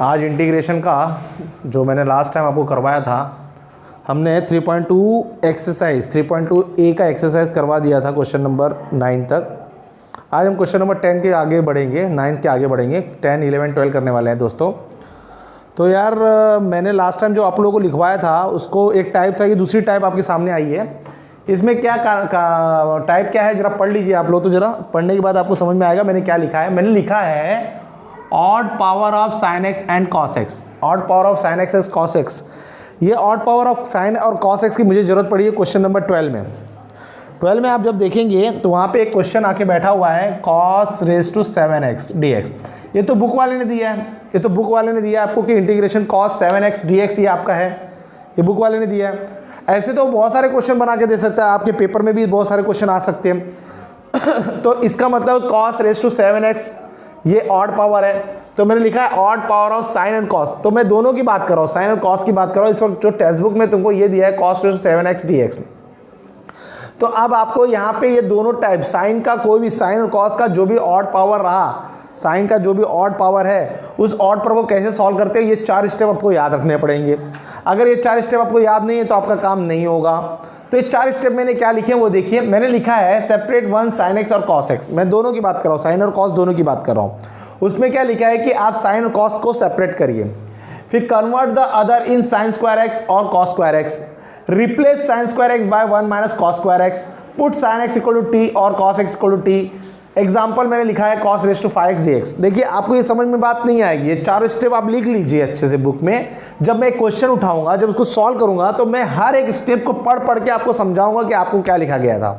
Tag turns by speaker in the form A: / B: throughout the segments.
A: आज इंटीग्रेशन का जो मैंने लास्ट टाइम आपको करवाया था, हमने 3.2 एक्सरसाइज 3.2 ए का एक्सरसाइज करवा दिया था क्वेश्चन नंबर 9 तक। आज हम क्वेश्चन नंबर 10 के आगे बढ़ेंगे, 9 के आगे बढ़ेंगे, 10, 11, 12 करने वाले हैं दोस्तों। तो यार मैंने लास्ट टाइम जो आप लोगों को लिखवाया था उसको एक टाइप था, ये दूसरी टाइप आपके सामने आई है। इसमें क्या टाइप क्या है जरा पढ़ लीजिए आप लोग, तो जरा पढ़ने के बाद आपको समझ में आएगा मैंने क्या लिखा है। मैंने लिखा है odd power of sine x and cos x, odd power of sine x and cos x. ये ऑड पावर ऑफ साइन और कॉस एक्स की मुझे ज़रूरत पड़ी है क्वेश्चन नंबर 12 में। 12 में आप जब देखेंगे तो वहाँ पे एक क्वेश्चन आके बैठा हुआ है cos raise to 7x dx। ये तो बुक वाले ने दिया है, ये तो बुक वाले ने दिया है आपको कि इंटीग्रेशन cos 7x dx ये आपका है, ये बुक वाले ने दिया है। ऐसे तो बहुत सारे क्वेश्चन बना के दे सकता है, आपके पेपर में भी बहुत सारे क्वेश्चन आ सकते हैं। तो इसका मतलब cos रेज टू 7x ये ऑड पावर है, तो मैंने लिखा है odd power of sign and cos. तो मैं दोनों की बात कर रहा हूँ, साइन और कॉस की बात कर रहा हूँ। इस वक्त जो टेक्स्ट बुक में तुमको ये दिया है cos raise to 7x dx। तो अब आपको यहाँ पे ये दोनों टाइप, साइन का कोई भी, साइन और कॉस का जो भी ऑड पावर रहा, साइन का जो भी ऑड पावर है, उस ऑड पावर को कैसे सॉल्व करते हैं, ये 4 स्टेप आपको याद रखने पड़ेंगे। अगर ये 4 स्टेप आपको याद नहीं है तो आपका काम नहीं होगा। तो ये 4 स्टेप मैंने क्या लिखे हैं वो देखिए। मैंने लिखा है सेपरेट वन साइन एक्स और कॉस एक्स। मैं दोनों की बात कर रहा हूँ, साइन और कॉस दोनों की बात कर रहा हूँ। उसमें क्या लिखा है कि आप साइन और कॉस को सेपरेट करिए, फिर convert the other in sine square x और cos square x, replace sine square x by 1 minus cos square x, put sine x equal to t और cos x equal to t. Example मैंने लिखा है cos raise to 5x dx। देखिए आपको ये समझ में बात नहीं आएगी, ये 4 स्टेप आप लिख लीजिए अच्छे से बुक में। जब मैं एक क्वेश्चन उठाऊंगा, जब उसको सॉल्व करूंगा, तो मैं हर एक स्टेप को पढ़ के आपको समझाऊंगा कि आपको क्या लिखा गया था,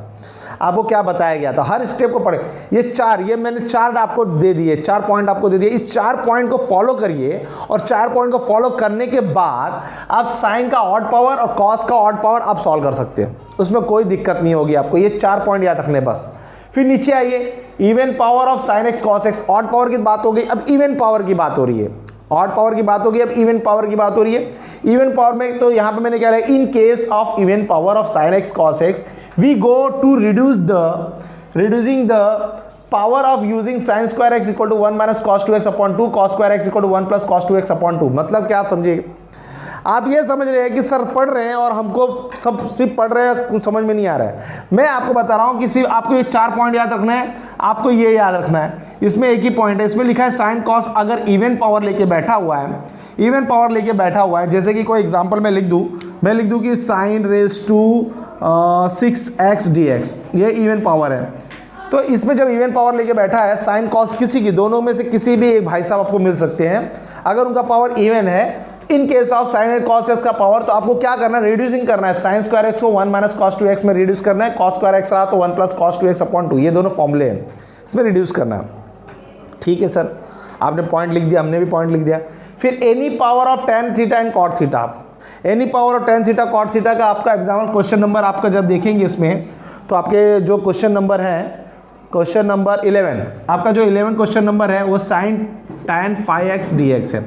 A: आपको क्या बताया गया था। हर स्टेप को पढ़े। ये मैंने 4 आपको दे दिए, 4 पॉइंट आपको दे दिए। इस 4 पॉइंट को फॉलो करिए और 4 पॉइंट को फॉलो करने के बाद आप साइन का ऑड पावर और कॉस का ऑड पावर आप सॉल्व कर सकते हैं, उसमें कोई दिक्कत नहीं होगी आपको। ये 4 पॉइंट याद रखने बस। फिर नीचे आइए, even power of sine x cos x. Odd power की बात हो गई, अब इवन पावर की बात हो रही है। ऑड पावर की बात होगी, अब इवन पावर की बात हो रही है। इवन पावर में तो यहाँ पे मैंने क्या है, in case of even power of sine x cos x we go to reducing the power of using sine square x equal to 1 minus cos 2x upon 2, cos square x equal to 1 plus cos 2x upon 2। मतलब क्या आप समझिए, आप ये समझ रहे हैं कि सर पढ़ रहे हैं और हमको सब सिर्फ पढ़ रहे हैं, कुछ समझ में नहीं आ रहा है। मैं आपको बता रहा हूँ कि सिर्फ आपको ये 4 पॉइंट याद रखना है, आपको ये याद रखना है। इसमें एक ही पॉइंट है, इसमें लिखा है साइन कॉस अगर इवन पावर लेके बैठा हुआ है, इवन पावर लेके बैठा हुआ है, जैसे कि कोई एग्जाम्पल मैं लिख दूँ कि sine raise to 6x dx, ये इवन पावर है। तो इसमें जब इवन पावर लेके बैठा है, साइन कॉस किसी की, दोनों में से किसी भी एक भाई साहब आपको मिल सकते हैं, अगर उनका पावर इवन है, in case of sine and cos x का पावर, तो आपको क्या करना है, रिड्यूसिंग करना है। साइन स्क्वायर एक्स को 1 माइनस कॉस 2x में रिड्यूस करना है, कॉस स्क्वायर एक्स रहा तो 1 प्लस कॉस 2x अपॉन 2, ये दोनों फॉर्मूले हैं, इसमें रिड्यूस करना है। ठीक है सर, आपने पॉइंट लिख दिया, हमने भी पॉइंट लिख दिया। फिर any power of tan theta and cot theta. Any power of tan theta cot theta का आपका एग्जाम्पल क्वेश्चन नंबर आपका जब देखेंगे इसमें, तो आपके जो क्वेश्चन नंबर है, क्वेश्चन नंबर 11, आपका जो 11 क्वेश्चन नंबर है वो साइन tan 5x dx है।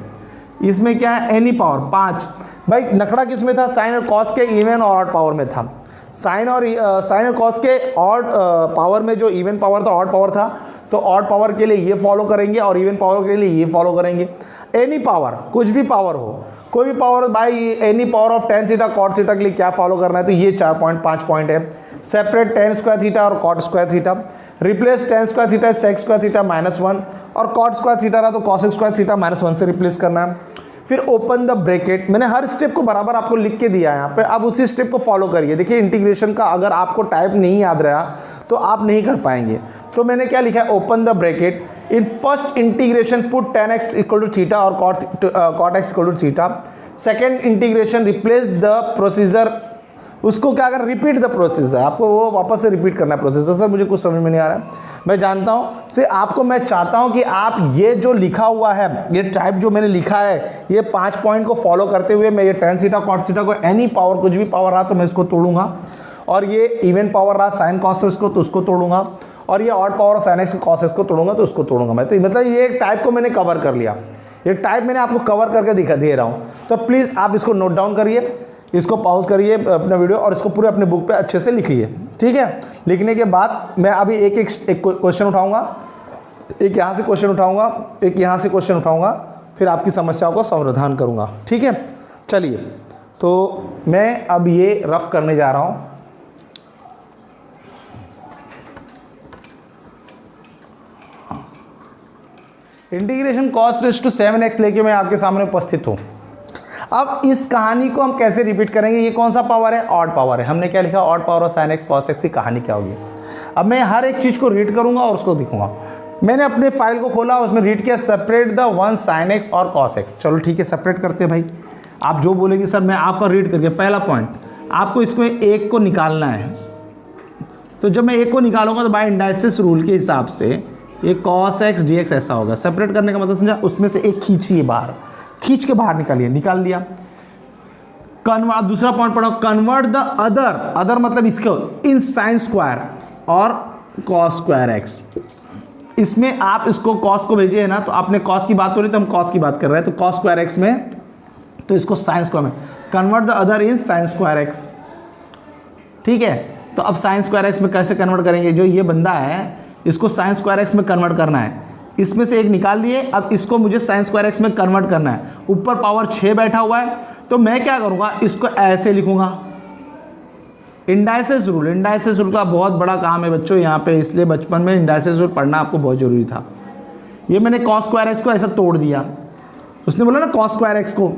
A: इसमें क्या है, एनी पावर 5। भाई नखड़ा किस में था, साइन और कॉस के इवन और ऑड पावर में था। साइन और कॉस के ऑड पावर में जो इवन पावर था, ऑड पावर था, तो ऑड पावर के लिए ये फॉलो करेंगे और इवन पावर के लिए ये फॉलो करेंगे। एनी पावर, कुछ भी पावर हो, कोई भी power, by any power of tan theta cot theta के लिए क्या फॉलो करना है, तो ये 5 पॉइंट है। सेपरेट tan स्क्वायर थीटा और cot square theta, replace tan square theta sec square theta -1 और cot स्क्वायर थीटा रहा तो cos स्क्वायर थीटा -1 से रिप्लेस करना है। फिर ओपन द ब्रैकेट। मैंने हर स्टेप को बराबर आपको लिख के दिया है यहाँ पे, अब उसी स्टेप को फॉलो करिए। देखिए इंटीग्रेशन का अगर आपको टाइप नहीं याद रहा तो आप नहीं कर पाएंगे। तो मैंने क्या लिखा है, open the bracket, in first integration put tan x equal to theta और cot x equal to theta. Second integration replace the procedure, उसको क्या करना, रिपीट द प्रोसेसर, आपको वो वापस से रिपीट करना है प्रोसेसर। सर मुझे कुछ समझ में नहीं आ रहा है, मैं जानता हूँ से आपको, मैं चाहता हूँ कि आप ये जो लिखा हुआ है, ये टाइप जो मैंने लिखा है, ये 5 पॉइंट को फॉलो करते हुए मैं ये tan थीटा cot थीटा को एनी पावर, कुछ भी पावर रहा तो मैं इसको तोड़ूंगा, और ये इवन पावर रहा साइन कॉस को तो उसको तोड़ूंगा, और ये odd power sine x cos x को तोड़ूंगा तो उसको तोड़ूंगा मैं। तो मतलब ये टाइप को मैंने कवर कर लिया, ये टाइप मैंने आपको कवर करके दिखा दे रहा हूँ। तो प्लीज़ आप इसको नोट डाउन करिए, इसको पॉज करिए अपना वीडियो और इसको पूरे अपने बुक पे अच्छे से लिखिए, ठीक है। लिखने के बाद मैं अभी एक क्वेश्चन उठाऊंगा, एक यहाँ से क्वेश्चन उठाऊंगा, एक यहाँ से क्वेश्चन उठाऊंगा, फिर आपकी समस्याओं को समाधान करूँगा। ठीक है, चलिए तो मैं अब ये रफ करने जा रहा हूँ। Integration cos raise to 7x लेके मैं आपके सामने उपस्थित हूँ। अब इस कहानी को हम कैसे रिपीट करेंगे? ये कौन सा पावर है? ऑड पावर है। हमने क्या लिखा? Odd power of sin x cos x की कहानी क्या होगी? अब मैं हर एक चीज़ को रीड करूंगा और उसको दिखूंगा। मैंने अपने फाइल को खोला, उसमें रीड किया separate the one sin x और cos x। चलो ठीक है, सेपरेट करते हैं भाई। आप जो बोलेंगे सर मैं आपका रीड करके, पहला पॉइंट आपको इसको एक को निकालना है। तो जब मैं एक को निकालूंगा तो बाय इंडाइसिस रूल के हिसाब से ये cos x dx ऐसा होगा। सेपरेट करने का मतलब समझा? उसमें से एक खींचिए बाहर, खींच के बाहर निकालिए, निकाल दिया। कन्वर्ट, दूसरा पॉइंट पढ़ो, कन्वर्ट द अदर मतलब इसको इन साइन स्क्वायर और कॉस स्क्वायर एक्स। इसमें आप इसको कॉस को भेजिए ना, तो आपने कॉस की बात हो रही तो हम कॉस की बात कर रहे हैं, तो कॉस स्क्वायर एक्स में, तो इसको साइन स्क्वायर में convert the other in sine square x. ठीक है, तो अब साइन स्क्वायर एक्स में कैसे कन्वर्ट करेंगे? जो ये बंदा है इसको साइन स्क्वायर एक्स में कन्वर्ट करना है। इसमें से एक निकाल लिए, अब इसको मुझे साइन स्क्वायर एक्स में कन्वर्ट करना है। ऊपर पावर 6 बैठा हुआ है, तो मैं क्या करूँगा? इसको ऐसे लिखूँगा, इंडाइसिस रूल। इंडाइसिस रूल का बहुत बड़ा काम है बच्चों यहाँ पे, इसलिए बचपन में इंडाइसिस रूल पढ़ना आपको बहुत ज़रूरी था। ये मैंने कॉस स्क्वायर एक्स को ऐसा तोड़ दिया। उसने बोला ना कॉस स्क्वायर एक्स को,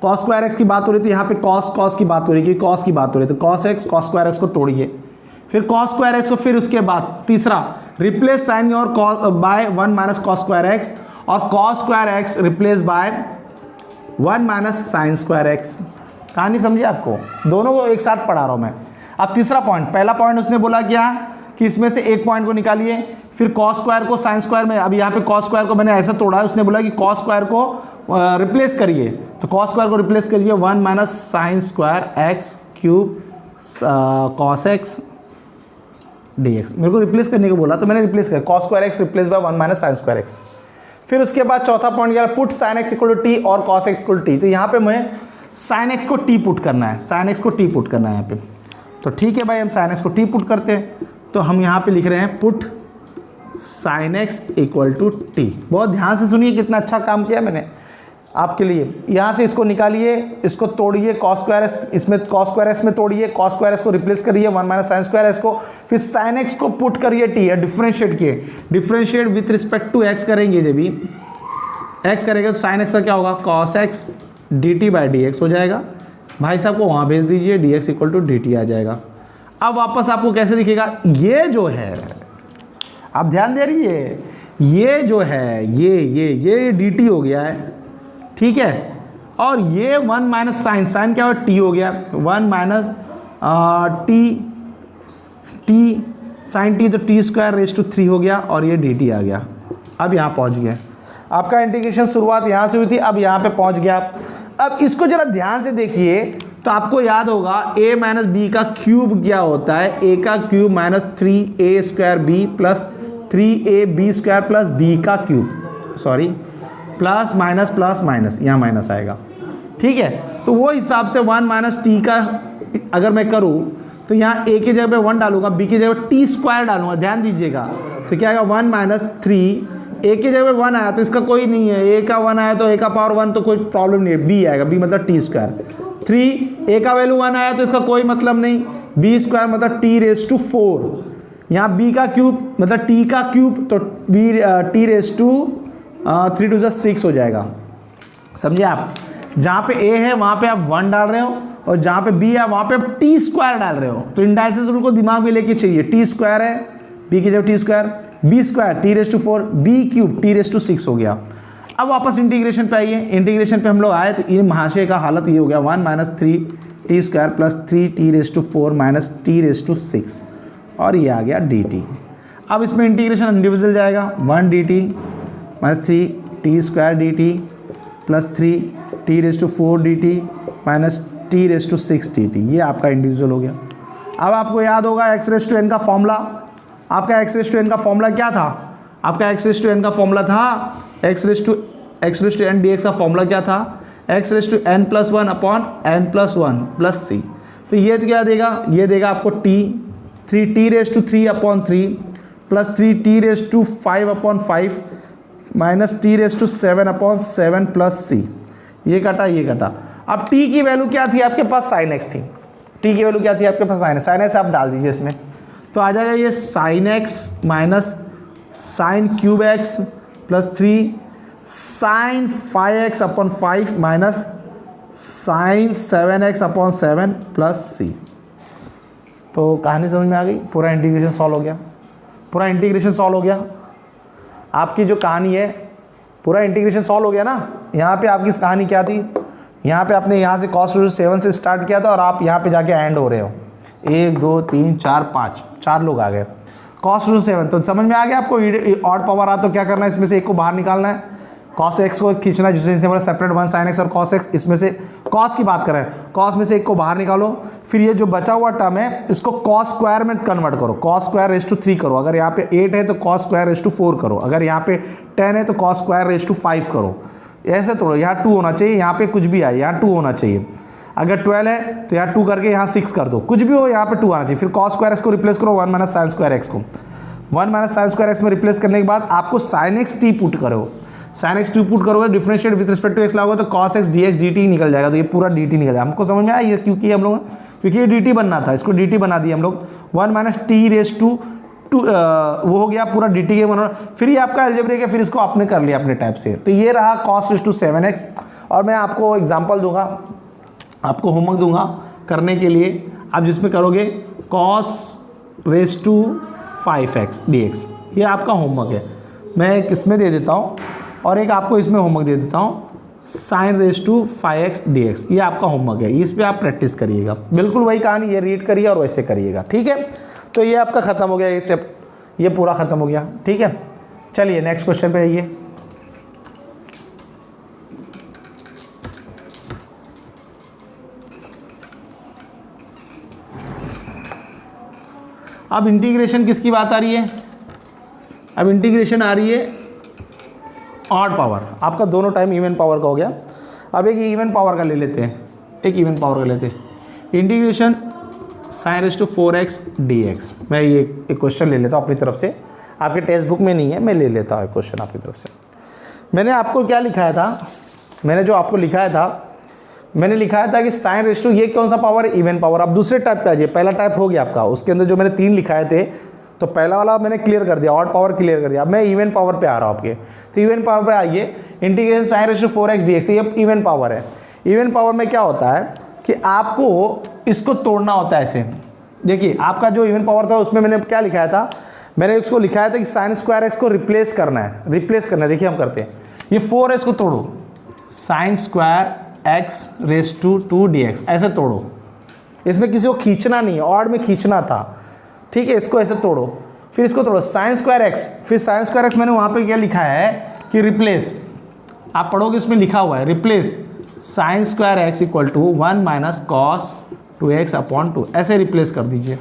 A: कॉस स्क्वायर एक्स की बात हो रही थी, यहाँ पे कॉस की बात हो रही है, कॉस की बात हो रही है, तो cos x cos square x को तोड़िए, फिर कॉस स्क्वायर एक्स को, फिर उसके बाद तीसरा replace sine your cos by 1 minus cos square x, और cos square x replace by 1 minus sine square x. कहानी समझिए? आपको दोनों को एक साथ पढ़ा रहा हूँ मैं। अब तीसरा पॉइंट, पहला पॉइंट उसने बोला क्या कि इसमें से एक पॉइंट को निकालिए, फिर कॉस स्क्वायर को साइन स्क्वायर में, अब यहाँ पे कॉस स्क्वायर को मैंने ऐसा तोड़ा है, उसने बोला कि कॉस स्क्वायर को रिप्लेस करिए, तो कॉस स्क्वायर को रिप्लेस करिए 1 minus sine square x cube cos x dx। मेरे को रिप्लेस करने को बोला तो मैंने रिप्लेस किया, cos square x replace by 1 minus sine square x. फिर उसके बाद चौथा पॉइंट क्या? Put sine x equal to t और cos x equal to t. तो यहाँ पे मैं साइन एक्स को टी पुट करना है, साइन एक्स को टी पुट करना है यहाँ पे। तो ठीक है भाई, हम साइन एक्स को टी पुट करते हैं, तो हम यहाँ पे लिख रहे हैं put sine x equal to t. बहुत ध्यान से सुनिए, कितना अच्छा काम किया मैंने आपके लिए। यहाँ से इसको निकालिए, इसको तोड़िए, कॉस स्क्वायर एस इसमें कॉस स्क्वायर एस में तोड़िए, कॉस स्क्वायर एस को रिप्लेस करिए 1 माइनस साइन स्क्वायर एस को, फिर साइन एक्स को पुट करिए टी है, डिफ्रेंशिएट किए, differentiate with respect to x करेंगे। जब भी एक्स करेंगे तो साइन एक्स का क्या होगा? Cos x d t by d x हो जाएगा। भाई साहब को वहाँ भेज दीजिए, d x equal to d t आ जाएगा। अब वापस आपको कैसे दिखेगा? ये जो है, आप ध्यान दे रही है, ये जो है ये डी टी हो गया है, ठीक है, और ये 1 माइनस साइन, साइन क्या हो? टी हो गया, 1 माइनस टी साइन टी, तो टी स्क्वायर रेज टू 3 हो गया, और ये डी टी आ गया। अब यहाँ पहुँच गए, आपका इंटीग्रेशन शुरुआत यहाँ से हुई थी, अब यहाँ पे पहुँच गया। अब इसको जरा ध्यान से देखिए, तो आपको याद होगा a माइनस बी का क्यूब क्या होता है? a का cube minus 3a square b plus 3ab square plus b का क्यूब, सॉरी प्लस माइनस, यहाँ माइनस आएगा। ठीक है, तो वो हिसाब से 1 माइनस टी का अगर मैं करूँ तो यहाँ a की जगह पे 1 डालूंगा, b की जगह टी स्क्वायर डालूंगा, ध्यान दीजिएगा। तो क्या आएगा? 1 माइनस 3, a की जगह पे 1 आया तो इसका कोई नहीं है, a का 1 आया तो a का पावर 1, तो कोई प्रॉब्लम नहीं है, b आएगा, b मतलब टी स्क्वायर। 3 a का वैल्यू 1 आया तो इसका कोई मतलब नहीं, b स्क्वायर मतलब टी रेज टू 4, यहाँ b का क्यूब मतलब t का क्यूब, तो b t raise to 3 to 6 हो जाएगा। समझे आप? जहाँ पे a है वहाँ पे आप 1 डाल रहे हो, और जहाँ पे b है वहाँ पे आप टी स्क्वायर डाल रहे हो। तो इंडाइसिस रूल को दिमाग में लेके चाहिए, टी स्क्वायर है, b की जगह t square, b square t raise to 4, b cube t raise to 6 हो गया। अब वापस इंटीग्रेशन पे आइए, इंटीग्रेशन पे हम लोग आए तो ये महाशय का हालत ये हो गया, 1 minus 3 t square plus 3 t raise to 4 minus t raise to 6, और ये आ गया डी टी। अब इसमें इंटीग्रेशन इंडिविजुअल जाएगा, 1 d t minus 3 t square d t plus 3 t raise to 4 d t minus t raise to 6 d t, ये आपका individual हो गया। अब आपको याद होगा एक्स रेज टू एन का फॉर्मूला, आपका एक्स रेज टू एन का फॉर्मूला क्या था? आपका एक्स रेज टू एन का फॉर्मूला था x raise to n d x का फॉर्मूला क्या था? X raise to n plus 1 upon n plus 1 plus c. तो ये क्या देगा? ये देगा आपको t, 3 t raise to 3 upon 3 plus 3 t raise to 5 upon 5 minus t raise to 7/7 plus c, ये कटा ये कटा। अब टी की वैल्यू क्या थी आपके पास, साइन एक्स थी। टी की वैल्यू क्या थी आपके पास, साइन एक्स आप डाल दीजिए इसमें, तो आ जाएगा ये sine x minus sine cube x plus 3 sine 5x/5 minus sine 7x/7 plus c. तो कहानी समझ में आ गई, पूरा इंटीग्रेशन सॉल्व हो गया, पूरा इंटीग्रेशन सॉल्व हो गया। आपकी जो कहानी है पूरा इंटीग्रेशन सॉल्व हो गया ना। यहाँ पे आपकी कहानी क्या थी, यहाँ पे आपने यहाँ से cos रूट 7 से स्टार्ट किया था और आप यहाँ पे जाके एंड हो रहे हो, 1 2 3 4 5 4 लोग आ गए। cos रूट 7 तो समझ में आ गया आपको, ऑड पावर आ तो क्या करना है, इसमें से एक को बाहर निकालना है, cos x को खींचना है जिससे सेपरेट 1 sin x और cos x, इसमें से cos की बात करें, cos में से एक को बाहर निकालो, फिर ये जो बचा हुआ टर्म है इसको cos स्क्वायर में कन्वर्ट करो, cos स्क्वायर रेज टू 3 करो, अगर यहाँ पे 8 है तो cos स्क्वायर रेज टू 4 करो, अगर यहाँ पे 10 है तो cos स्क्वायर रेज टू 5 करो, ऐसे तोड़ो। यहाँ 2 होना चाहिए, यहाँ पे कुछ भी आए यहाँ 2 होना चाहिए, अगर 12 है तो यहाँ 2 करके यहाँ 6 कर दो, कुछ भी हो यहाँ पे 2 आना चाहिए। फिर cos स्क्वायर एक्स को रिप्लेस करो 1 माइनस साइन स्क्वायर एक्स को, 1 माइनस साइन स्क्वायर एक्स में रिप्लेस करने के बाद आपको साइन एक्स टी पुट करो, साइन एक्स टी पुट करोगे differentiate with respect to x लागोगे तो cos x dx dt निकल जाएगा, तो ये पूरा dt निकल जाएगा। हमको समझ में आया ये क्योंकि हम लोग, क्योंकि ये dt बनना था, इसको dt बना दिया हम लोग, 1 माइनस टी रेस टू वो हो गया पूरा dt के बना। फिर ये आपका अलजेब्रिक है, फिर इसको आपने कर लिया अपने टाइप से, तो ये रहा cos रेस टू 7x। और मैं आपको एग्जांपल दूंगा, आपको होमवर्क दूंगा करने के लिए, आप जिसमें करोगे cos raise to 5x dx, ये आपका होमवर्क है। मैं एक इसमें दे देता हूँ और एक आपको इसमें होमवर्क दे देता हूँ, sign raise to 5x dx, ये आपका होमवर्क है, इस पर आप प्रैक्टिस करिएगा, बिल्कुल वही कहानी, ये रीड करिए और वैसे करिएगा, ठीक है। तो ये आपका ख़त्म हो गया, ये पूरा ख़त्म हो गया, ठीक है। चलिए नेक्स्ट क्वेश्चन पे आइए। अब इंटीग्रेशन किसकी बात आ रही है, अब इंटीग्रेशन आ रही है ऑड पावर, आपका दोनों टाइम इवन पावर का हो गया। अब एक इवन पावर का ले लेते हैं, एक इवन पावर का लेते हैं, integration sine raise to 4x dx। मैं ये एक क्वेश्चन ले लेता हूँ अपनी तरफ से, आपके टेक्स्ट बुक में नहीं है, मैं ले लेता हूँ एक क्वेश्चन आपकी तरफ से। मैंने आपको क्या लिखाया था, मैंने जो आपको लिखाया था, मैंने लिखाया था कि साइन रेस टू, ये कौन सा पावर है, इवन पावर। अब दूसरे टाइप पे आ जाइए, पहला टाइप हो गया आपका, उसके अंदर जो मैंने 3 लिखाए थे, तो पहला वाला मैंने क्लियर कर दिया, ऑड पावर क्लियर कर दिया। अब मैं इवन पावर पे आ रहा हूँ आपके, तो इवन पावर पे आइए, integration sine raise to 4x dx, तो ये इवन पावर है। इवन पावर में क्या होता है कि आपको इसको तोड़ना होता है ऐसे। देखिए आपका जो इवन पावर था उसमें मैंने क्या लिखाया था, मैंने उसको लिखाया था कि साइन स्क्वायर एक्स को रिप्लेस करना है, रिप्लेस करना है। देखिए हम करते हैं, ये 4x को तोड़ो, sine square x raise to 2 dx, ऐसे तोड़ो, इसमें किसी को खींचना नहीं है, ऑड में खींचना था, ठीक है। इसको ऐसे तोड़ो, फिर इसको तोड़ो, साइन स्क्वायर एक्स, फिर साइन स्क्वायर एक्स मैंने वहाँ पे क्या लिखा है कि रिप्लेस, आप पढ़ोगे इसमें लिखा हुआ है replace sine square x equal to 1 minus cos 2x/2, ऐसे रिप्लेस कर दीजिए,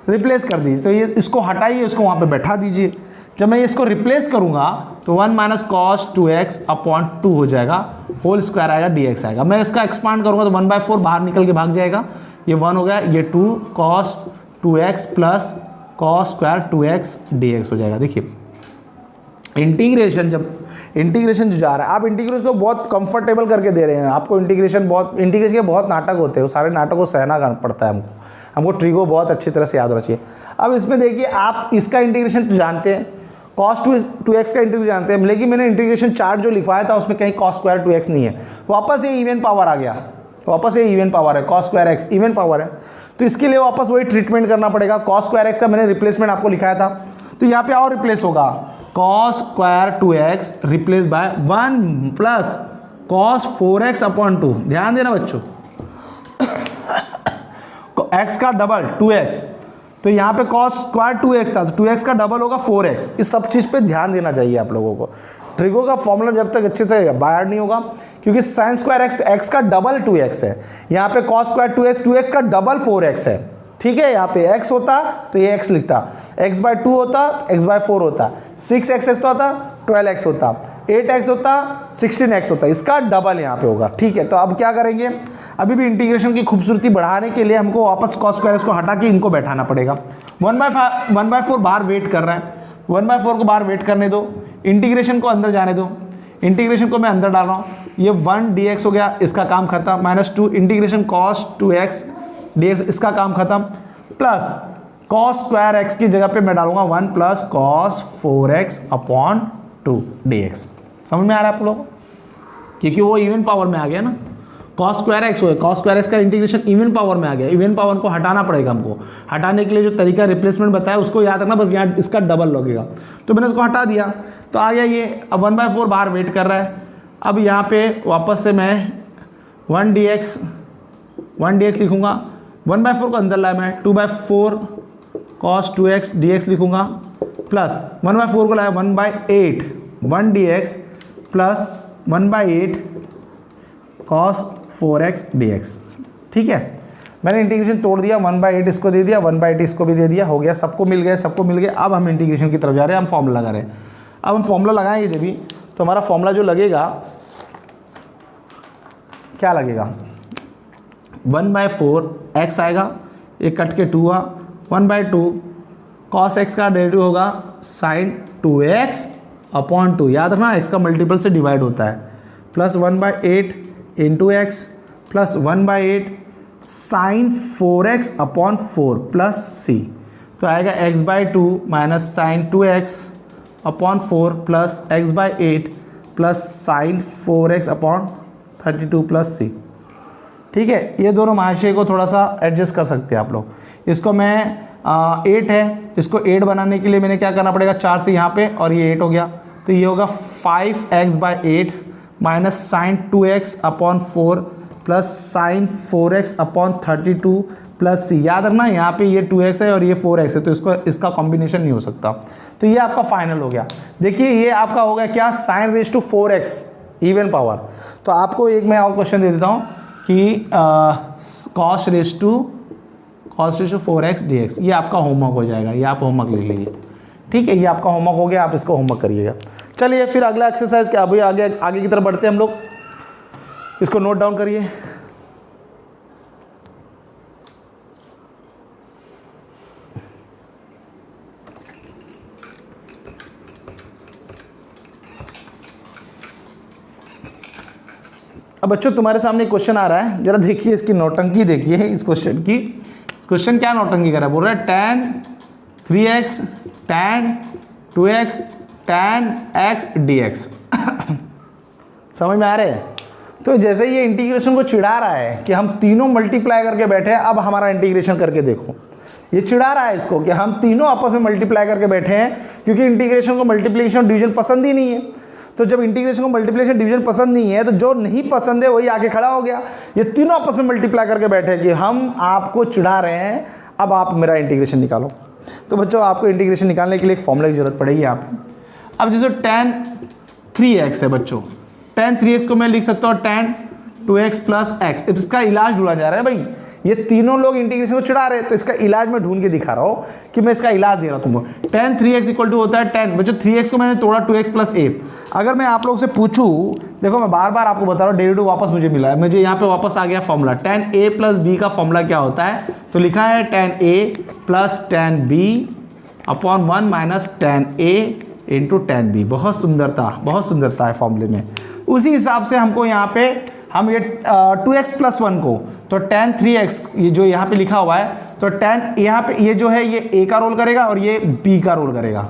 A: रिप्लेस कर दीजिए। तो ये इसको हटाइए, इसको वहाँ पे बैठा दीजिए। जब मैं इसको रिप्लेस करूँगा तो 1 माइनस कॉस 2x/2 हो जाएगा, होल स्क्वायर आएगा, dx आएगा। मैं इसका एक्सपांड करूँगा तो 1/4 बाहर निकल के भाग जाएगा, ये 1 हो गया, ये 2 cos 2x plus cos square 2x dx हो जाएगा। देखिए इंटीग्रेशन, जब इंटीग्रेशन जो जा रहा है, आप इंटीग्रेशन को बहुत कंफर्टेबल करके दे रहे हैं आपको, इंटीग्रेशन के बहुत नाटक होते हैं, वो सारे नाटक को सहना पड़ता है हमको ट्रिगो बहुत अच्छी तरह से याद होना चाहिए। अब इसमें देखिए आप इसका इंटीग्रेशन तो जानते हैं, cos 2x का इंटीग्रेशन जानते हैं, लेकिन मैंने इंटीग्रेशन चार्ट जो लिखवाया था उसमें कहीं cos स्क्वायर 2x नहीं है, वापस ये इवन पावर आ गया, वापस ये इवन पावर है, cos square x even power है, तो इसके लिए वापस वही ट्रीटमेंट करना पड़ेगा। cos स्क्वायर x का मैंने रिप्लेसमेंट आपको लिखाया था, तो यहाँ पे और रिप्लेस होगा, cos square 2x replace by 1 plus cos 4x/2। ध्यान देना बच्चों, x का डबल 2x, तो यहाँ पे cos स्क्वायर 2x था, तो 2x का डबल होगा 4x। इस सब चीज़ पे ध्यान देना चाहिए आप लोगों को। ट्रिगो का फॉर्मूला जब तक अच्छे से बाहर नहीं होगा, क्योंकि साइन स्क्वायर x का डबल 2x है, यहाँ पे cos स्क्वायर 2x का डबल 4x है, ठीक है। यहाँ पे x होता तो ये x लिखता, x/2 होता, x/4 होता, 6x होता, 12x होता, 8x होता, 16x होता, इसका डबल यहाँ पे होगा, ठीक है। तो अब क्या करेंगे, अभी भी इंटीग्रेशन की खूबसूरती बढ़ाने के लिए हमको वापस cos स्क्वायर को हटा के इनको बैठाना पड़ेगा। 1/4 बाहर वेट कर रहा है, 1/4 को बाहर वेट करने दो, इंटीग्रेशन को अंदर जाने दो, इंटीग्रेशन को मैं अंदर डाल रहा हूँ, ये 1 dx हो गया, इसका काम खत्म, -2 इंटीग्रेशन cos 2x dx, इसका काम खत्म, प्लस cos स्क्वायर x की जगह पे मैं डालूंगा 1 + cos 4x अपॉन 2 dx। समझ में आ रहा है आप लोगों को? क्योंकि वो इवन पावर में आ गया ना, cos स्क्वायर एक्स हो, cos स्क्वायर एक्स का इंटीग्रेशन इवन पावर में आ गया, इवन पावर को हटाना पड़ेगा हमको, हटाने के लिए जो तरीका रिप्लेसमेंट बताया उसको याद रखना, बस यहाँ इसका डबल लगेगा, तो मैंने उसको हटा दिया, तो आ गया ये। अब 1/4 बाहर वेट कर रहा है, अब यहाँ पे वापस से मैं 1 dx लिखूँगा, 1/4 को अंदर लाया मैं, 2/4 cos 2x dx लिखूँगा, प्लस 1/4 को लाया 1/8 1 dx plus 1/8 cos 4x dx। ठीक है, मैंने इंटीग्रेशन तोड़ दिया, 1/8 इसको दे दिया, 1/8 इसको भी दे दिया, हो गया, सबको मिल गया, सबको मिल गया। अब हम इंटीग्रेशन की तरफ जा रहे हैं, हम फॉर्मूला लगा रहे हैं। अब हम फॉर्मूला लगाएंगे जब भी, तो हमारा फॉर्मूला जो लगेगा क्या लगेगा, 1/4 x आएगा, एक कट के 2 हुआ, 1/2 cos x का डेरिवेटिव होगा sin 2x अपॉन 2, याद रखना x का मल्टीपल से डिवाइड होता है, plus 1/8 into x plus 1/8 sine 4x upon 4 plus c, तो आएगा x/2 minus sine 2x upon 4 plus x/8 plus sine 4x upon 32 plus c. ठीक है, ये दोनों महाशय को थोड़ा सा एडजस्ट कर सकते हैं आप लोग। इसको मैं 8 है, इसको 8 बनाने के लिए मैंने क्या करना पड़ेगा, 4 से यहाँ पे, और ये 8 हो गया, तो ये होगा 5x/8 minus sine 2x upon 4 plus sine 4x upon 32 plus c. याद रखना यहाँ पे ये 2x है और ये 4x है, तो इसका कॉम्बिनेशन नहीं हो सकता, तो ये आपका फाइनल हो गया। देखिए ये आपका हो गया क्या, sine raise to 4x even power. तो आपको एक मैं और क्वेश्चन दे देता हूँ कि cos raise to 4x dx, ये आपका होमवर्क हो जाएगा, ये आप होमवर्क लिख लीजिए। ठीक है, ये आपका होमवर्क हो गया, आप इसको होमवर्क करिएगा। चलिए फिर अगला एक्सरसाइज क्या, अभी आगे की तरफ बढ़ते हैं हम लोग, इसको नोट डाउन करिए। अब बच्चों तुम्हारे सामने क्वेश्चन आ रहा है, जरा देखिए इसकी नौटंकी देखिए इस क्वेश्चन की। क्वेश्चन क्या नौटंकी कर रहा है, बोल रहा है tan 3x tan 2x tan x dx। समझ में आ रहे हैं? तो जैसे ये इंटीग्रेशन को चिढ़ा रहा है कि हम तीनों मल्टीप्लाई करके बैठे हैं, अब हमारा इंटीग्रेशन करके देखो, ये चिढ़ा रहा है इसको कि हम तीनों आपस में मल्टीप्लाई करके बैठे हैं, क्योंकि इंटीग्रेशन को मल्टीप्लिकेशन और डिवीजन पसंद ही नहीं है। तो जब इंटीग्रेशन को मल्टीप्लिकेशन डिवीजन पसंद नहीं है, तो जो नहीं पसंद है वही आके खड़ा हो गया। ये तीनों आपस में मल्टीप्लाई करके बैठे हैं कि हम आपको चिढ़ा रहे हैं, अब आप मेरा इंटीग्रेशन निकालो। तो बच्चों आपको इंटीग्रेशन निकालने के लिए एक फॉर्मूला की जरूरत पड़ेगी आप। अब जैसे tan 3x है बच्चों, tan 3x को मैं लिख सकता हूँ tan 2x प्लस x। इसका इलाज ढूंढा जा रहा है भाई, ये तीनों लोग इंटीग्रेशन को चिढ़ा रहे हैं, तो इसका इलाज मैं ढूंढ के दिखा रहा हूँ कि मैं इसका इलाज दे रहा हूँ तुमको। tan 3x इक्वल टू होता है tan, बच्चों 3x को मैंने तोड़ा 2x प्लस a। अगर मैं आप लोग से पूछूँ, देखो मैं बार बार आपको बता रहा हूँ, डेरिवेटिव वापस मुझे मिला है, मुझे यहाँ पे वापस आ गया formula. tan a plus b का फॉर्मूला क्या होता है, तो लिखा है tan a plus tan b upon 1 minus tan a into tan b। बहुत सुंदरता है फॉर्मूले में। उसी हिसाब से हमको यहाँ पे हम ये 2x प्लस 1 को, तो tan 3x ये जो यहाँ पे लिखा हुआ है, तो tan यहाँ पे ये जो है ये a का रोल करेगा और ये b का रोल करेगा।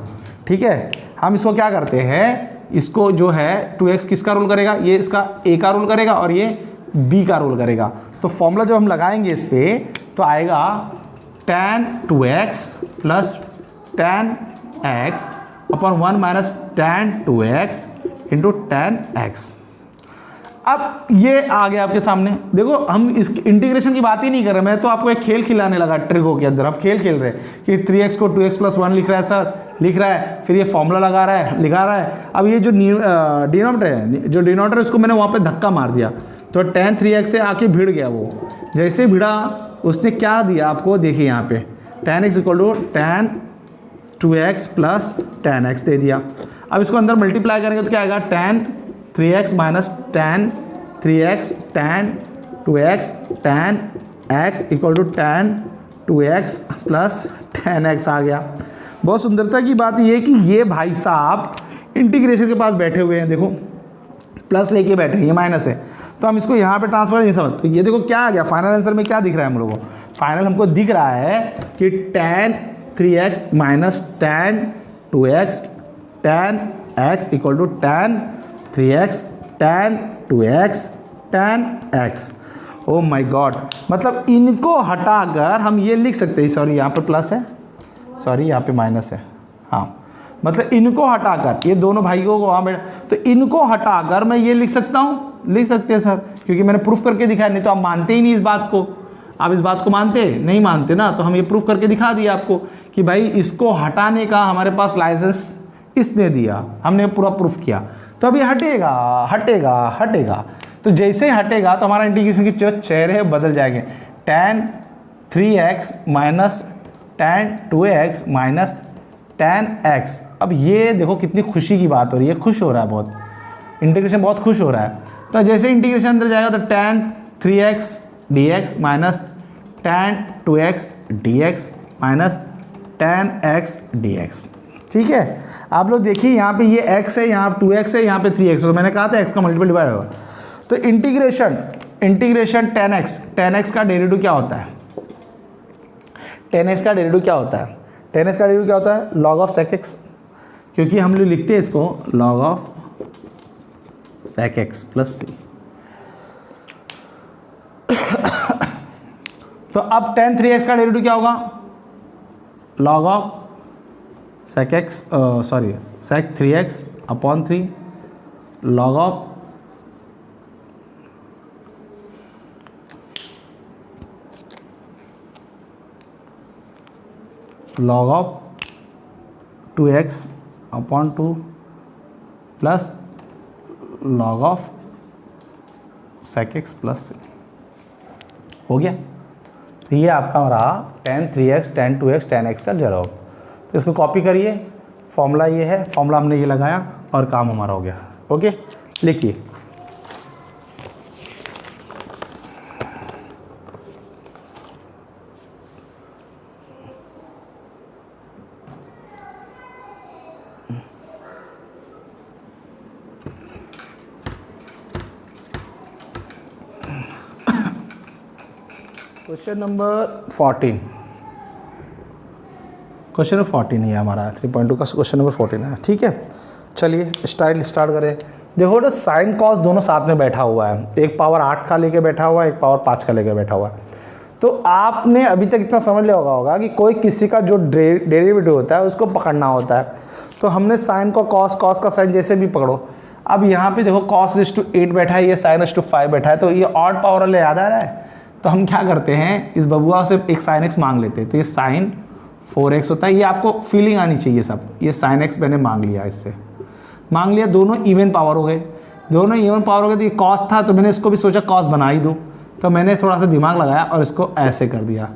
A: ठीक है, हम इसको क्या करते हैं, इसको जो है 2x किसका रोल करेगा, ये इसका a का रोल करेगा और ये b का रोल करेगा। तो फॉर्मूला जब हम लगाएंगे इस पर, तो आएगा tan 2x plus tan x upon 1 minus tan 2x into tan x। अब ये आ गया आपके सामने। देखो हम इस इंटीग्रेशन की बात ही नहीं कर रहे, मैं तो आपको एक खेल खिलाने लगा ट्रिको के अंदर। अब खेल खेल रहे हैं कि 3x को 2x प्लस 1 लिख रहा है सर, लिख रहा है, फिर ये फॉर्मूला लगा रहा है। अब ये जो डिनोमिनेटर है उसको मैंने वहाँ पे धक्का मार दिया, तो tan 3x से आके भिड़ गया। वो जैसे भिड़ा उसने क्या दिया आपको, देखिए यहाँ पे tan x equal to tan 2x plus tan x दे दिया। अब इसको अंदर मल्टीप्लाई करेंगे तो क्या आएगा, tan 3x minus tan 3x tan 2x tan x equal to tan 2x plus tan x आ गया। बहुत सुंदरता की बात ये है कि ये भाई साहब इंटीग्रेशन के पास बैठे हुए हैं, देखो प्लस लेके बैठे हैं, ये माइनस है, तो हम इसको यहाँ पे ट्रांसफर नहीं समझ, तो ये देखो क्या आ गया फाइनल आंसर में, क्या दिख रहा है हम लोगों को, फाइनल हमको दिख रहा है कि tan 3x minus tan 2x tan x equal to tan 3x tan 2x tan x। Oh my god, मतलब इनको हटाकर हम ये लिख सकते हैं, सॉरी यहाँ पे प्लस है, सॉरी यहाँ पे माइनस है, हाँ, मतलब इनको हटाकर, ये दोनों भाइयों को वहाँ बैठ, तो इनको हटाकर मैं ये लिख सकता हूँ, लिख सकते हैं सर, क्योंकि मैंने प्रूफ करके दिखाया, नहीं तो आप मानते ही नहीं इस बात को, आप इस बात को मानते नहीं मानते ना, तो हम ये प्रूफ करके दिखा दिया आपको कि भाई इसको हटाने का हमारे पास लाइसेंस इसने दिया, हमने पूरा प्रूफ किया, तो अब ये हटेगा हटेगा हटेगा, तो जैसे ही हटेगा तो हमारा इंटीग्रेशन की जो चेहरे बदल जाएंगे, tan 3x minus tan 2x minus tan x। अब ये देखो कितनी खुशी की बात हो रही है, खुश हो रहा है बहुत, इंटीग्रेशन बहुत खुश हो रहा है, तो जैसे इंटीग्रेशन अंदर जाएगा तो tan 3x dx minus tan 2x dx minus tan x dx। ठीक है, आप लोग देखिए यहाँ पे ये x है, यहाँ 2x है, यहाँ पे 3x है, तो मैंने कहा था x का मल्टीपल डिवाइड होगा, तो इंटीग्रेशन tan x का डेरिवेटिव क्या होता है, tan x का डेरिवेटिव क्या होता है, tan x का डेरिवेटिव क्या होता है, log of sec x, क्योंकि हम लोग लिखते हैं इसको log of sec x plus c। तो अब tan 3x का डेरिवेटिव क्या होगा, log of sec x sorry sec 3x upon 3 log of log of 2x upon 2 plus log of sec x plus c। हो गया, तो ये आपका रहा tan 3x tan 2x tan x का जवाब। तो इसको कॉपी करिए, फॉर्मूला ये है, फॉर्मूला हमने ये लगाया और काम हमारा हो गया। ओके, लिखिए क्वेश्चन नंबर 14, क्वेश्चन नंबर 14 है हमारा 3.2 का क्वेश्चन नंबर 14 है। ठीक है, चलिए स्टार्ट करें। देखो तो साइन कॉस दोनों साथ में बैठा हुआ है, एक पावर 8 का लेके बैठा हुआ है, एक पावर 5 का लेके बैठा हुआ है। तो आपने अभी तक इतना समझ लिया होगा कि कोई किसी का जो डेरिवेटिव होता है उसको पकड़ना होता है। तो हमने साइन को कॉस का साइन जैसे भी पकड़ो। अब यहाँ पे देखो cos⁸8 बैठा है, ये sin⁸5 बैठा है, तो ये ऑड पावर वाले याद आ रहा है। तो हम क्या करते हैं, इस बबुआ से एक sin x मांग लेते हैं, तो ये sin 4x होता है। ये आपको फीलिंग आनी चाहिए सब, ये sin x मैंने मांग लिया, इससे मांग लिया, दोनों इवन पावर हो गए, दोनों इवन पावर हो गए। तो ये कॉस था तो मैंने इसको भी सोचा कॉस बना ही दूँ, तो मैंने थोड़ा सा दिमाग लगाया और इसको ऐसे कर दिया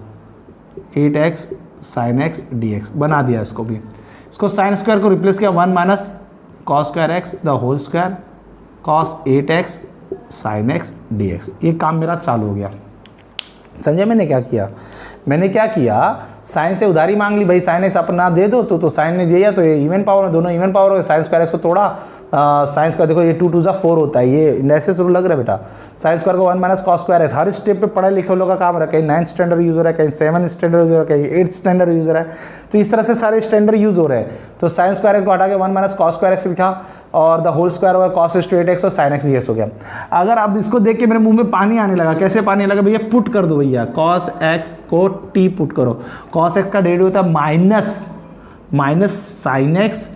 A: 8x sin x dx बना दिया। इसको भी, इसको साइन स्क्वायर को रिप्लेस किया 1 minus cos square x the whole square cos 8x sin x dx। ये काम मेरा चालू हो गया। समझे मैंने क्या किया, मैंने क्या किया, साइन से उधारी मांग ली, भाई साइन एक्स अपना दे दो, तो साइन ने दिया, तो ये इवन पावर में, दोनों इवन पावर हो गए। साइन स्क्वायर एक्स को तोड़ा, साइन स्क्वायर देखो ये 2 2 जा 4 होता है, ये ऐसे शुरू लग रहा है बेटा। साइन स्क्वायर को 1 माइनस कॉस स्क्वायर एक्स, हर स्टेप पे पढ़े लिखे लोगों का काम रहा है, कहीं 9th स्टैंडर्ड यूज़ हो रहा है, कहीं 7th स्टैंडर्ड यूज़ हो रहा है, कहीं 8th स्टैंडर्ड यूज़ हो रहा है। तो इस तरह से सारे स्टैंडर्ड यूज़ हो रहे हैं। तो साइन स्क्वायर को हटा के 1 माइनस कॉस स्क्वायर एक्स लिखा और द होल स्क्वायर होगा cos⁸8x और sin x dx हो गया। अगर आप इसको देख के मेरे मुंह में पानी आने लगा, कैसे पानी लगा भैया, पुट कर दो भैया, cos x को t पुट करो। cos x का डेरिवेटिव होता है माइनस sin x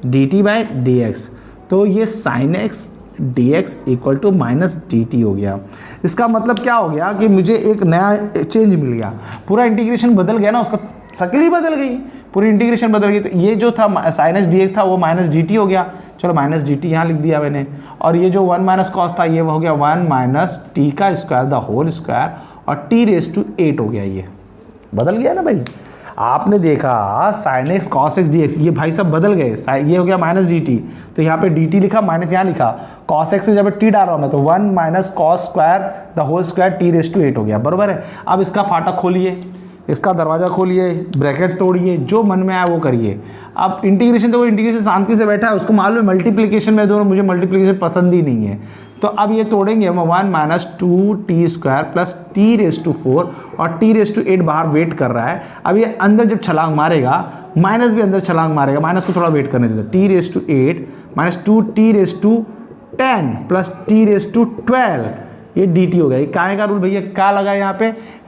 A: dt/dx, तो ये sin x dx equal to minus dt हो गया। इसका मतलब क्या हो गया कि मुझे एक नया चेंज मिल गया, पूरा इंटीग्रेशन बदल गया ना, उसका शक्ल ही बदल गई, पूरी इंटीग्रेशन बदल गई। तो ये जो था sin x dx था वो माइनस dt हो गया, चलो माइनस dt यहाँ लिख दिया मैंने। और ये जो 1 माइनस कॉस था ये हो गया 1 माइनस टी का स्क्वायर द होल स्क्वायर और t⁸8 हो गया। ये बदल गया ना भाई, आपने देखा sin x cos x dx, ये भाई सब बदल गए। ये हो गया माइनस dt, तो यहाँ पे dt लिखा, माइनस यहाँ लिखा, cos x से जब t डाल रहा हूँ मैं, तो 1 minus cos square the whole square t⁸8 हो गया, बराबर है। अब इसका फाटक खोलिए, इसका दरवाज़ा खोलिए, ब्रैकेट तोड़िए, जो मन में आए वो करिए। अब इंटीग्रेशन तो वो इंटीग्रेशन शांति से बैठा है, उसको मालूम है मल्टीप्लिकेशन में दोनों, मुझे मल्टीप्लिकेशन पसंद ही नहीं है। तो अब ये तोड़ेंगे हम 1 माइनस 2t² प्लस t⁴ और t⁸ बाहर वेट कर रहा है। अब ये अंदर जब छलांग मारेगा, माइनस भी अंदर छलांग मारेगा, माइनस को थोड़ा वेट करने देते, t⁸ minus 2t⁻10 plus t⁻12 ये dt हो गया। ये काय का रूल भैया क्या लगा है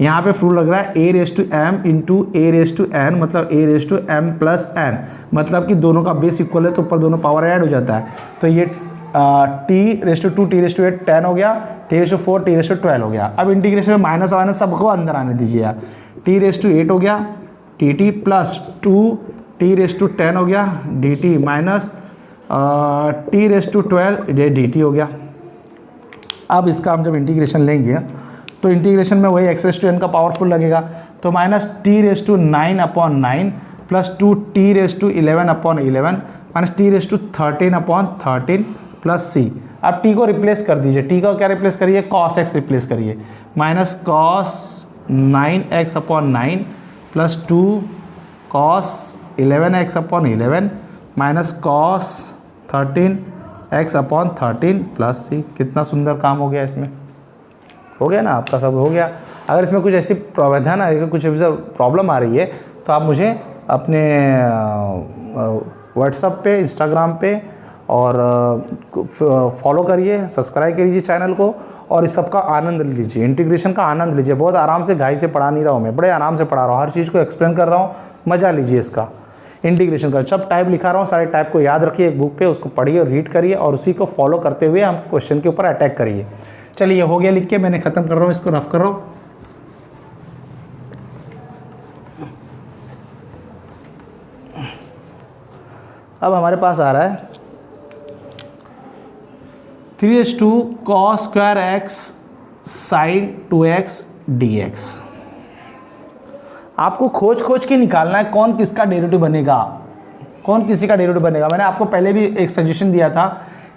A: यहाँ पे रूल लग रहा है a⁻m इंटू a⁻n, मतलब a⁻m+n, मतलब कि दोनों का बेस इक्वल है तो ऊपर दोनों पावर ऐड हो जाता है। तो ये t⁻2 t⁻8 10 हो गया, t⁻4 t⁻12 हो गया। अब इंटीग्रेशन में माइनस वाइनस सबको अंदर आने दीजिए यार। t⁻8 हो गया dt प्लस 2 t⁻10 हो गया dt माइनस t⁻12 ये dt हो गया। अब इसका हम जब इंटीग्रेशन लेंगे तो इंटीग्रेशन में वही x⁻n का पावरफुल लगेगा, तो minus t⁻9/9 plus 2t⁻11/11 minus t⁻13/13 plus c। अब t को रिप्लेस कर दीजिए, t को क्या रिप्लेस करिए, cos x रिप्लेस करिए, minus cos 9x/9 plus 2 cos 11x/11 minus cos 13x/13 plus c। कितना सुंदर काम हो गया, इसमें हो गया ना, आपका सब हो गया। अगर इसमें कुछ ऐसी प्रावधान है, कुछ प्रॉब्लम आ रही है तो आप मुझे अपने व्हाट्सएप पे, इंस्टाग्राम पे और फॉलो करिए, सब्सक्राइब करिए चैनल को और इस सब का आनंद लीजिए, इंटीग्रेशन का आनंद लीजिए। बहुत आराम से, घाई से पढ़ा नहीं रहा हूँ मैं, बड़े आराम से पढ़ा रहा हूँ, हर चीज़ को एक्सप्लेन कर रहा हूँ, मज़ा लीजिए इसका। इंटीग्रेशन का सब टाइप लिखा रहा हूँ, सारे टाइप को याद रखिए एक बुक पे, उसको पढ़िए और रीड करिए और उसी को फॉलो करते हुए हम क्वेश्चन के ऊपर अटैक करिए। चलिए हो गया लिख के, मैंने ख़त्म कर रहा हूँ, इसको रफ कर रहा हूँ। अब हमारे पास आ रहा है 3/2 cos² x sin 2x dx। आपको खोज के निकालना है कौन किसका डेरिवेटिव बनेगा, कौन किसी का डेरिवेटिव बनेगा। मैंने आपको पहले भी एक सजेशन दिया था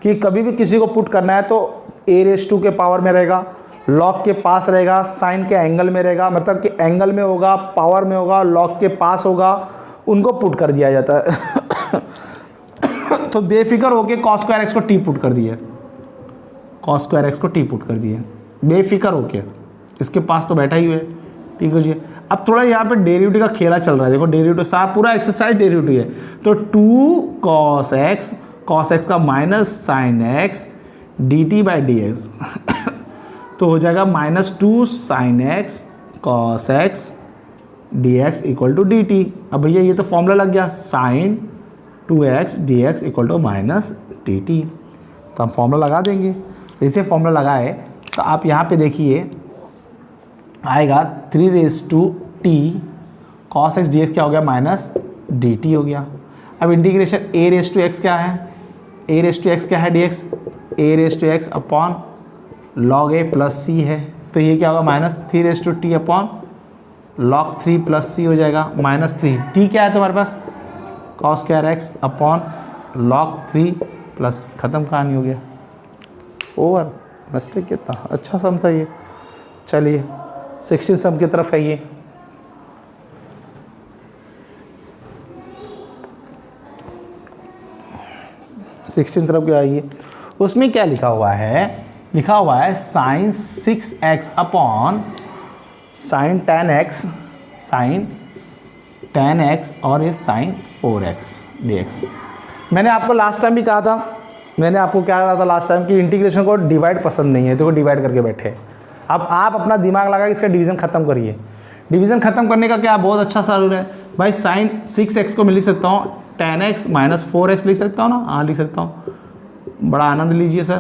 A: कि कभी भी किसी को पुट करना है तो a⁻² के पावर में रहेगा, लॉग के पास रहेगा, साइन के एंगल में रहेगा, मतलब कि एंगल में होगा, पावर में होगा, लॉग के पास होगा, उनको पुट कर दिया जाता है। तो बेफिक्र होके cos² x को t पुट कर दिए, cos² x को t पुट कर दिए बेफिक्र होके, इसके पास तो बैठा ही है, ठीक है जी। अब थोड़ा यहाँ पे डेरिवेटिव का खेला चल रहा है, देखो डेरिवेटिव सारा पूरा एक्सरसाइज डेरिवेटिव है। तो 2 cos x का माइनस साइन x dt/dx तो हो जाएगा -2 sin x cos x dx equal to dt। अब भैया ये तो फॉर्मूला लग गया, sin 2x dx equal to minus dt, तो हम फॉर्मूला लगा देंगे। जैसे फॉर्मूला लगाए तो आप यहाँ पे देखिए आएगा 3/t cos x dx क्या हो गया, माइनस dt हो गया। अब इंटीग्रेशन a⁻x क्या है, a⁻x क्या है dx, a⁻x upon log a plus c है, तो ये क्या होगा minus 3/t upon log 3 plus c हो जाएगा, -3। t क्या है तुम्हारे पास, cos² x upon log 3 plus, ख़त्म कहानी हो गया, ओवर। मिस्टेक कितना अच्छा सम था ये। चलिए 16 सम की तरफ है ये। तरफ क्या आइए, उसमें क्या लिखा हुआ है, लिखा हुआ है sin 6x upon sin 10x और ये sin 4x dx। मैंने आपको लास्ट टाइम भी कहा था, मैंने आपको क्या कहा था लास्ट टाइम कि इंटीग्रेशन को डिवाइड पसंद नहीं है, तो वो डिवाइड करके बैठे। अब आप अपना दिमाग लगा के इसका डिवीज़न ख़त्म करिए। डिवीज़न ख़त्म करने का क्या बहुत अच्छा सा रूल है भाई, sin 6x को मैं लिख सकता हूँ 10x माइनस 4x लिख सकता हूँ ना, हाँ लिख सकता हूँ। बड़ा आनंद लीजिए सर।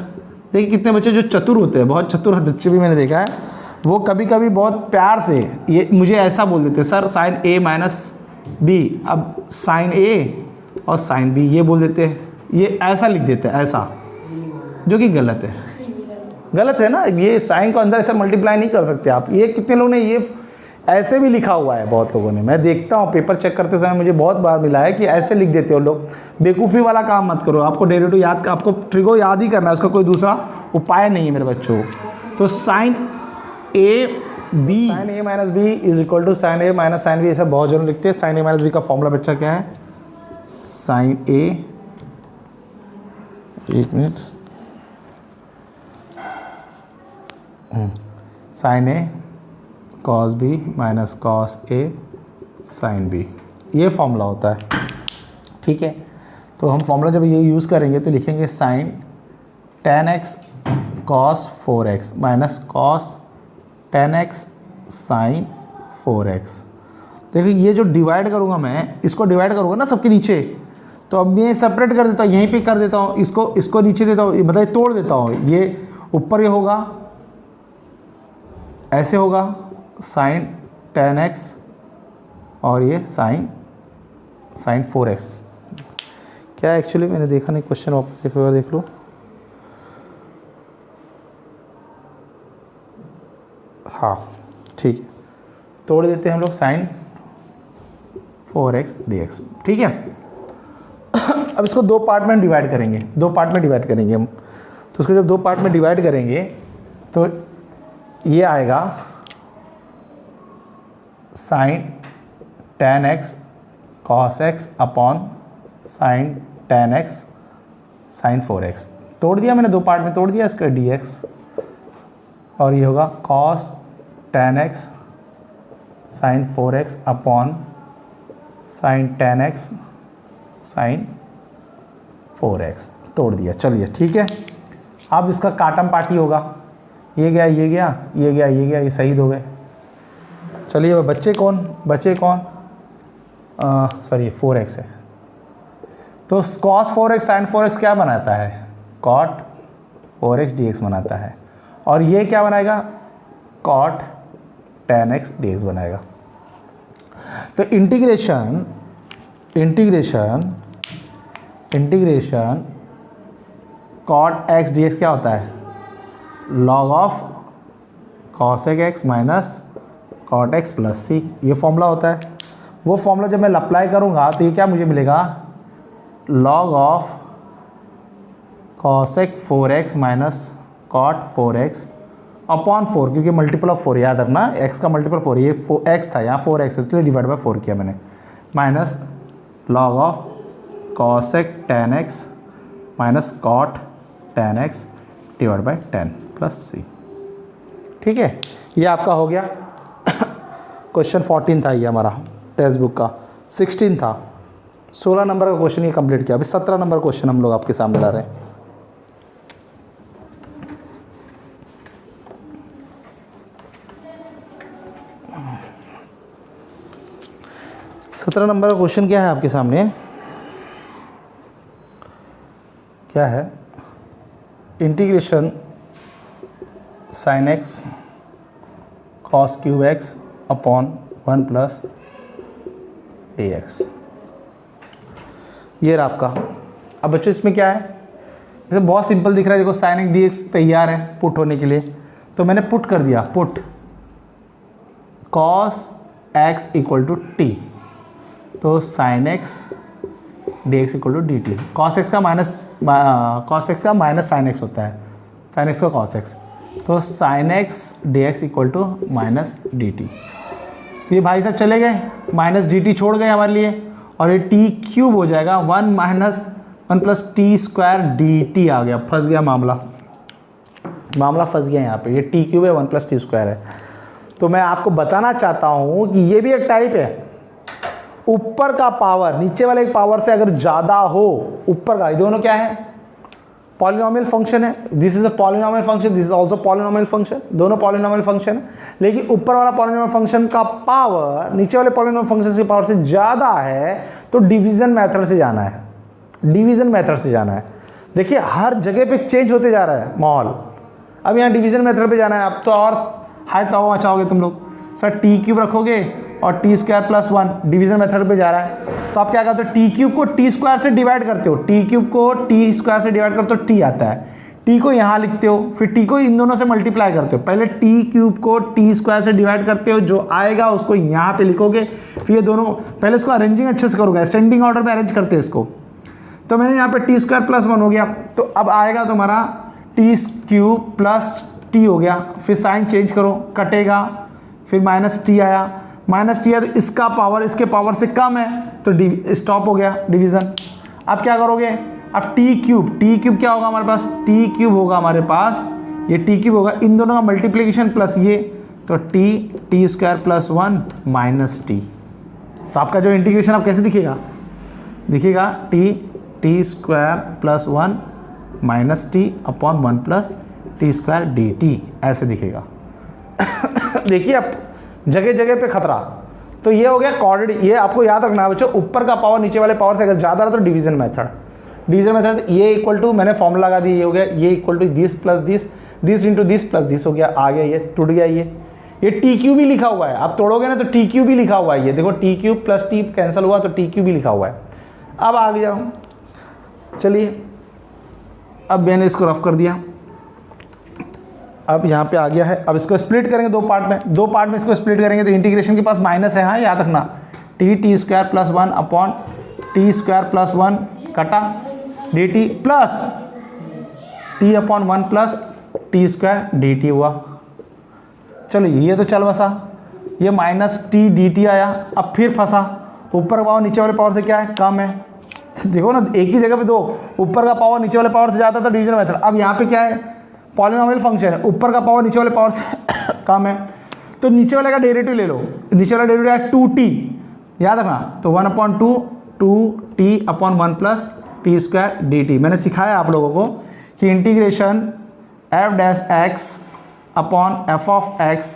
A: देखिए कितने बच्चे जो चतुर होते हैं, बहुत चतुर बच्चे भी मैंने देखा है, वो कभी कभी बहुत प्यार से ये मुझे ऐसा बोल देते हैं, sir sin a minus b, अब sin a और sin b ये बोल देते हैं, ये ऐसा लिख देते हैं ऐसा, जो कि गलत है, गलत है ना। ये साइन को अंदर ऐसा मल्टीप्लाई नहीं कर सकते आप। ये कितने लोगों ने ये ऐसे भी लिखा हुआ है, बहुत लोगों ने, मैं देखता हूँ पेपर चेक करते समय मुझे बहुत बार मिला है कि ऐसे लिख देते हो लोग। बेवकूफ़ी वाला काम मत करो, आपको डेरिवेटिव याद, आपको ट्रिगो याद ही करना है, उसका कोई दूसरा उपाय नहीं है मेरे बच्चों। तो sine a
B: b,
A: sine a minus b is equal to sine a minus sine b, ऐसा बहुत जरूर लिखते हैं। साइन ए माइनस बी का फॉर्मूला बच्चा क्या है? साइन ए, एक minute, sine a cos b minus cos a sine b, ये फॉर्मूला होता है। ठीक है, तो हम फॉर्मूला जब ये यूज़ करेंगे तो लिखेंगे sine ten x cos 4x minus cos 10x sine 4x। देखिए ये जो डिवाइड करूँगा मैं, इसको डिवाइड करूँगा ना सबके नीचे, तो अब ये सेपरेट कर देता हूँ, यहीं पे कर देता हूँ, इसको नीचे देता हूँ, मतलब तोड़ देता हूँ। ये ऊपर ये होगा, ऐसे होगा साइन 10x और ये साइन 4x। क्या एक्चुअली मैंने देखा नहीं, क्वेश्चन वापस एक बार देख लो। हाँ ठीक है, तोड़ देते हैं हम लोग साइन 4x dx। ठीक है, अब इसको दो पार्ट में डिवाइड करेंगे, हम। तो उसको जब दो पार्ट में डिवाइड करेंगे तो ये आएगा sine 10x cos x upon sine 10x sine 4x। तोड़ दिया मैंने, दो पार्ट में तोड़ दिया इसका dx, और ये होगा cos 10x sine 4x upon sine 10x sine 4x। तोड़ दिया, चलिए ठीक है। अब इसका काटम पार्टी होगा, ये गया ये गया, ये गया ये गया, ये शहीद हो गए। चलिए बच्चे कौन सॉरी 4x है, तो cos 4x साइन 4x क्या बनाता है? cot 4x dx बनाता है, और ये क्या बनाएगा? cot 10x dx बनाएगा। तो इंटीग्रेशन cot x dx क्या होता है? log of cosec x minus cot x plus c, ये फॉर्मूला होता है। वो फॉर्मूला जब मैं अप्लाई करूँगा तो ये क्या मुझे मिलेगा? log of cosec 4x minus cot 4x upon 4, क्योंकि मल्टीपल ऑफ 4 याद रखना, x का मल्टीपल 4, ये x था, यहाँ 4x इसलिए डिवाइड बाय 4 किया मैंने, minus log of cosec 10x minus cot 10x divide by 10 plus c। ठीक है, ये आपका हो गया। क्वेश्चन 14 था ये हमारा टेक्स्ट बुक का, 16 था, 16 नंबर का क्वेश्चन ये कंप्लीट किया। अभी 17 नंबर क्वेश्चन हम लोग आपके सामने ला रहे हैं। सत्रह नंबर का क्वेश्चन क्या है आपके सामने? क्या है? Integration sine x cos cube x upon 1 plus a x, ये रहा आपका। अब बच्चों इसमें क्या है? जैसे बहुत सिंपल दिख रहा है, देखो साइन एक्स डी एक्स तैयार है पुट होने के लिए, तो मैंने पुट कर दिया, put cos x equal to t, तो sine x d x equal to d t. Cos x का माइनस साइन एक्स होता है, साइन एक्स का कॉस एक्स, तो sine x d x equal to minus d t. तो ये भाई साहब चले गए, माइनस डी टी छोड़ गए हमारे लिए, और ये टी क्यूब हो जाएगा 1 minus 1 plus t square d t आ गया। फंस गया मामला फंस गया यहाँ पे, ये टी क्यूब है 1 प्लस टी स्क्वायर है। तो मैं आपको बताना चाहता हूँ कि ये भी एक टाइप है, ऊपर का पावर नीचे वाले पावर से अगर ज़्यादा हो, ऊपर का, दोनों क्या है? पॉलिनोमियल फंक्शन है। This is a polynomial function, this is also polynomial function, दोनों पॉलिनोमियल फंक्शन है। लेकिन ऊपर वाला पॉलिनोमियल फंक्शन का पावर नीचे वाले पॉलिनोमियल फंक्शन की पावर से ज़्यादा है, तो डिवीजन मेथड से जाना है, डिवीजन मेथड से जाना है। देखिए हर जगह पे चेंज होते जा रहा है माहौल। अब यहाँ डिवीजन मेथड पे जाना है, अब तो और हाई तवा मचाओगे तुम लोग। सर टी क्यूब रखोगे और T square plus 1, division method पे जा रहा है, तो आप क्या करते हो? टी क्यूब को टी स्क्वायर से डिवाइड करते हो, टी क्यूब को टी स्क्वायर से डिवाइड करते हो, टी आता है, टी को यहाँ लिखते हो, फिर टी को इन दोनों से मल्टीप्लाई करते हो। पहले टी क्यूब को टी स्क्वायर से डिवाइड करते हो, जो आएगा उसको यहाँ पे लिखोगे, फिर ये दोनों पहले इसको अरेंजिंग अच्छे से करोगे, असेंडिंग ऑर्डर में अरेंज करते हैं इसको। तो मैंने यहाँ पे टी स्क्वायर प्लस 1 हो गया, तो अब आएगा तुम्हारा टी क्यूब प्लस टी हो गया, फिर साइन चेंज करो, कटेगा, फिर माइनस टी आया, माइनस टी है तो इसका पावर इसके पावर से कम है तो स्टॉप हो गया डिवीज़न। अब क्या करोगे, अब टी क्यूब क्या होगा हमारे पास, टी क्यूब होगा हमारे पास, ये टी क्यूब होगा, इन दोनों का मल्टीप्लिकेशन प्लस ये, तो T square plus 1 minus T. तो आपका जो इंटीग्रेशन अब कैसे दिखेगा T square plus 1 minus T upon 1 plus t square d T, ऐसे दिखेगा। देखिए अब जगह जगह पे खतरा। तो ये हो गया क्वाड्रेटिक, ये आपको याद रखना है बच्चों, ऊपर का पावर नीचे वाले पावर से अगर ज़्यादा रहा तो डिवीजन मेथड ये इक्वल टू, मैंने फॉर्मूला लगा दी, ये हो गया ये equal to this plus this into this plus this हो गया, आ गया ये टूट गया ये टी क्यू भी लिखा हुआ है, आप तोड़ोगे ना तो टी क्यू भी लिखा हुआ है, ये देखो T Q plus T cancel हुआ तो टी क्यू भी लिखा हुआ है। अब आगे जाओ, चलिए अब मैंने इसको रफ कर दिया, अब यहाँ पे आ गया है। अब इसको स्प्लिट करेंगे दो पार्ट में इसको स्प्लिट करेंगे तो इंटीग्रेशन के पास माइनस है, हाँ याद रखना, T square plus 1 upon T square plus 1 कटा D t plus T upon 1 plus t square d T हुआ। चलो ये तो चल बसा, ये माइनस टी डी टी आया, अब फिर फंसा, ऊपर का पावर नीचे वाले पावर से क्या है, कम है। देखो ना एक ही जगह पे दो, ऊपर का पावर नीचे वाले पावर से ज़्यादा था डिवीजन मेथड। अब यहाँ पे क्या है, पॉलिनोमियल फंक्शन है, ऊपर का पावर नीचे वाले पावर से कम है, तो नीचे वाले का डेरिवेटिव ले लो, नीचे वाला डेरिवेटिव है 2t, याद रखना, तो 1/2 2t upon 1 plus t square d t. मैंने सिखाया आप लोगों को कि integration f dash x upon f of x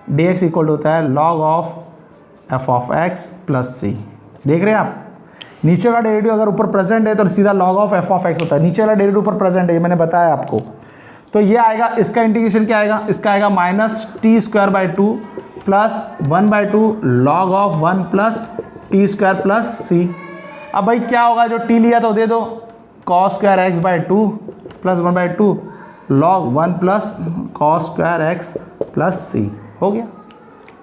A: d x equal होता है log of f of x plus c. देख रहे हैं आप, नीचे का डेरिवेटिव अगर ऊपर प्रेजेंट है तो सीधा log of f of x होता है, नीचे वाला डेरिवेटिव ऊपर प्रेजेंट है, ये मैंने बताया आपको। तो ये आएगा, इसका इंटीग्रेशन क्या आएगा, इसका आएगा minus t square by 2 plus 1/2 log of 1 plus t square plus c. अब भाई क्या होगा, जो टी लिया तो दे दो cos square x by 2 plus 1/2 log 1 plus cos square x plus c, हो गया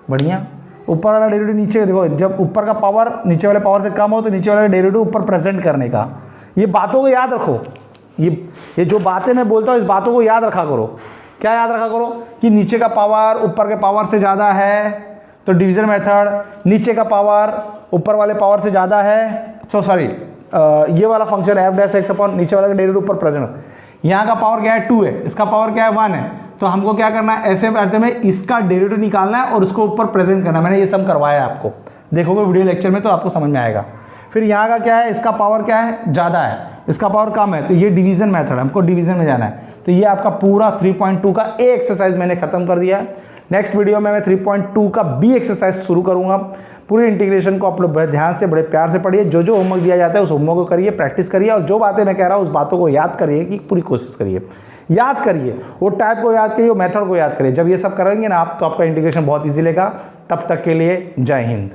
A: बढ़िया। ऊपर वाला डेरिवेटिव नीचे देखो, जब ऊपर का पावर नीचे वाले पावर से कम हो तो नीचे वाला डेरिवेटिव ऊपर प्रेजेंट करने का, ये बातों को याद रखो। ये जो बातें मैं बोलता हूँ इस बातों को याद रखा करो। क्या याद रखा करो कि नीचे का पावर ऊपर के पावर से ज़्यादा है तो डिवीजन मेथड, नीचे का पावर ऊपर वाले पावर से ज़्यादा है, ये वाला function F dash x upon नीचे वाले का डेरिवेटिव ऊपर प्रेजेंट, यहाँ का पावर क्या है 2 है, इसका पावर क्या है 1 है, तो हमको क्या करना है, ऐसे करते में इसका डेरिवेटिव निकालना है और उसको ऊपर प्रेजेंट करना है। मैंने ये सब करवाया है आपको, देखोगे वीडियो लेक्चर में तो आपको समझ में आएगा। फिर यहाँ का क्या है, इसका पावर क्या है ज़्यादा है, इसका पावर कम है, तो ये डिवीजन मेथड, हमको डिवीजन में जाना है। तो ये आपका पूरा 3.2 का ए एक्सरसाइज मैंने खत्म कर दिया है। नेक्स्ट वीडियो में मैं 3.2 का बी एक्सरसाइज शुरू करूँगा। पूरे इंटीग्रेशन को आप लोग बड़े ध्यान से बड़े प्यार से पढ़िए, जो होमवर्क दिया जाता है उस होमवर्क को करिए, प्रैक्टिस करिए, और जो बातें मैं कह रहा हूँ उस बातों को याद करिए कि पूरी कोशिश करिए, याद करिए, वो टाइप को याद करिए, वो मेथड को याद करिए। जब ये सब करेंगे ना आप तो आपका इंटीग्रेशन बहुत ईजी लेगा। तब तक के लिए जय हिंद।